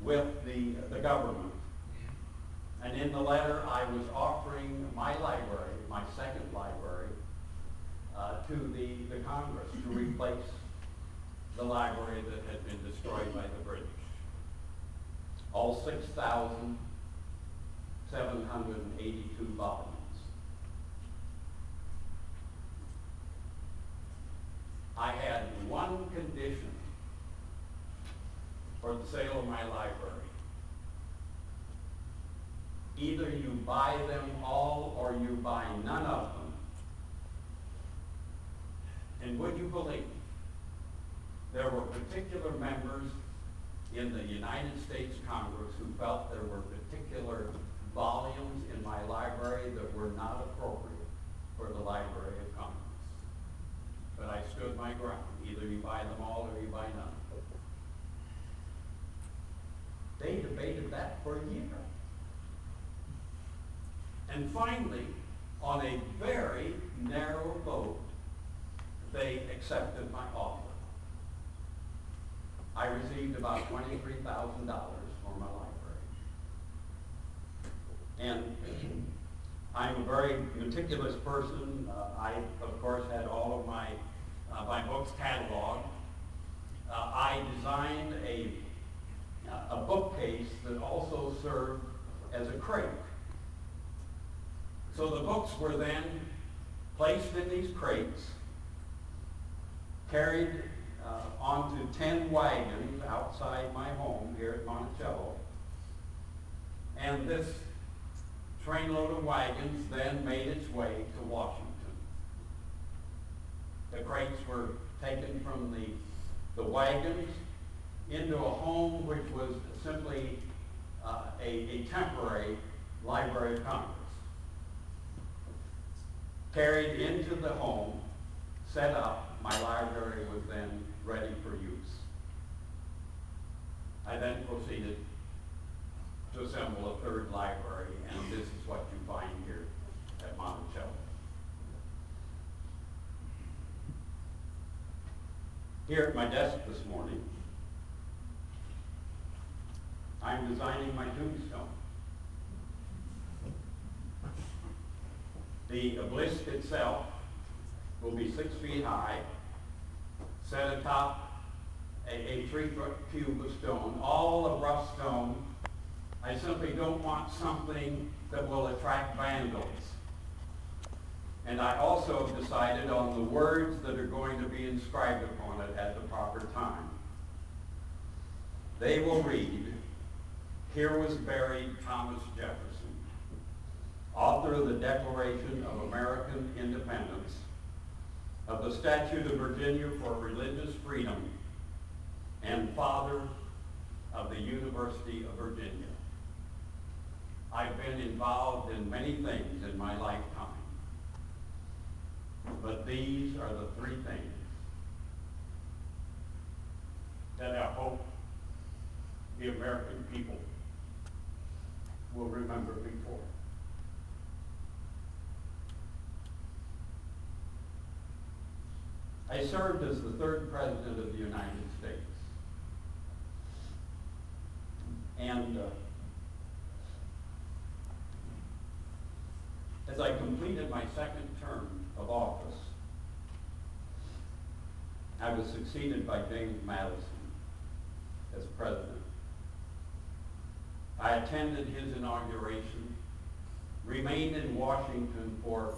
with the government. And in the letter, I was offering my library, my second library, to the Congress to replace the library that had been destroyed by the British. All 6,782 volumes. I had one condition for the sale of my library. Either you buy them all or you buy none of them. And would you believe, there were particular members in the United States Congress who felt there were particular volumes in my library that were not appropriate for the Library of Congress. But I stood my ground. Either you buy them all or you buy none. They debated that for a year. And finally, on a very narrow vote, they accepted my offer. I received about $23,000 for my library. And I'm a very meticulous person. I, of course, had all of my books cataloged. I designed a bookcase that also served as a crate. So the books were then placed in these crates, carried onto 10 wagons outside my home here at Monticello. And this trainload of wagons then made its way to Washington. The crates were taken from the wagons into a home which was simply a temporary Library of Congress. Carried into the home, set up, my library was then ready for use. I then proceeded to assemble a third library, and this is what you find here at Monticello. Here at my desk this morning, I'm designing my tombstone. The obelisk itself will be 6 feet high, set atop a 3-foot cube of stone, all of rough stone. I simply don't want something that will attract vandals. And I also have decided on the words that are going to be inscribed upon it at the proper time. They will read, "Here was buried Thomas Jefferson, author of the Declaration of American Independence, of the Statute of Virginia for Religious Freedom, and father of the University of Virginia." I've been involved in many things in my lifetime, but these are the 3 things that I hope the American people will remember before. I served as the 3rd President of the United States. And as I completed my 2nd term of office, I was succeeded by James Madison as president. I attended his inauguration, remained in Washington for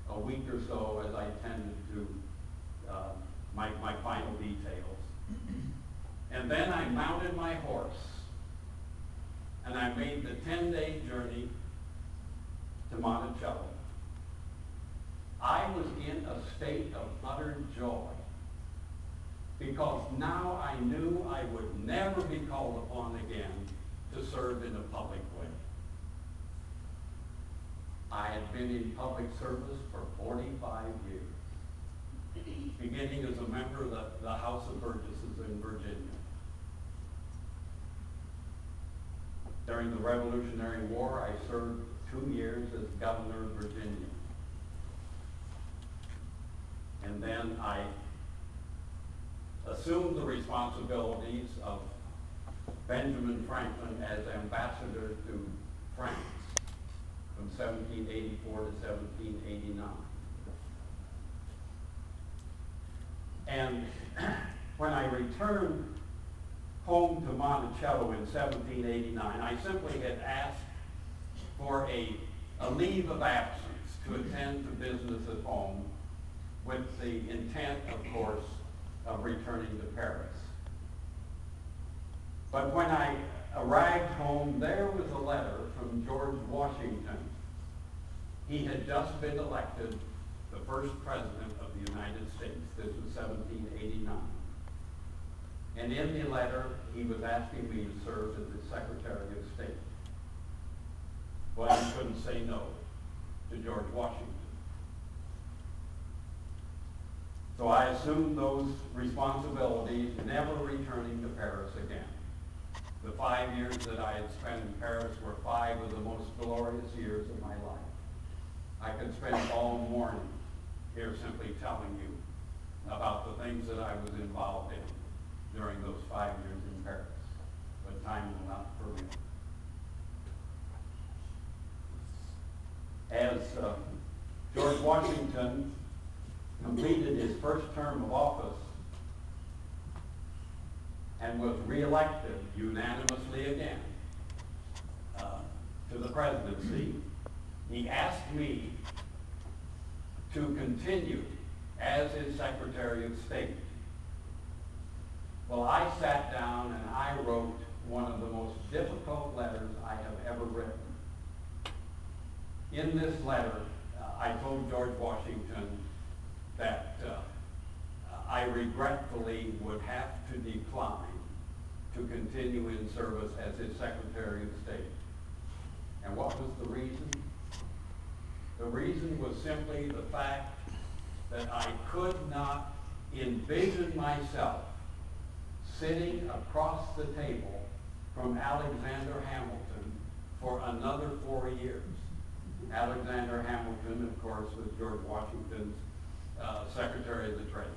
a week or so as I tended to my final details. And then I mounted my horse and I made the 10-day journey to Monticello. I was in a state of utter joy because now I knew I would never be called upon again to serve in a public way. I had been in public service for 45 years, beginning as a member of the House of Burgesses in Virginia. During the Revolutionary War, I served 2 years as governor of Virginia. And then I assumed the responsibilities of Benjamin Franklin as ambassador to France from 1784 to 1789. And when I returned home to Monticello in 1789, I simply had asked for a leave of absence to attend to business at home with the intent, of course, of returning to Paris. But when I arrived home, there was a letter from George Washington. He had just been elected the first president of the United States. This was 1789. And in the letter, he was asking me to serve as the Secretary of State. Well, I couldn't say no to George Washington. So I assumed those responsibilities, never returning to Paris again. The 5 years that I had spent in Paris were 5 of the most glorious years of my life. I could spend all morning here simply telling you about the things that I was involved in during those 5 years in Paris, but time will not permit. As George Washington completed his first term of office and was reelected unanimously again to the presidency, he asked me to continue as his Secretary of State. Well, I sat down and I wrote one of the most difficult letters I have ever written. In this letter, I told George Washington that I regretfully would have to decline to continue in service as his Secretary of State. And what was the reason? The reason was simply the fact that I could not envision myself sitting across the table from Alexander Hamilton for another 4 years. Alexander Hamilton, of course, was George Washington's Secretary of the Treasury.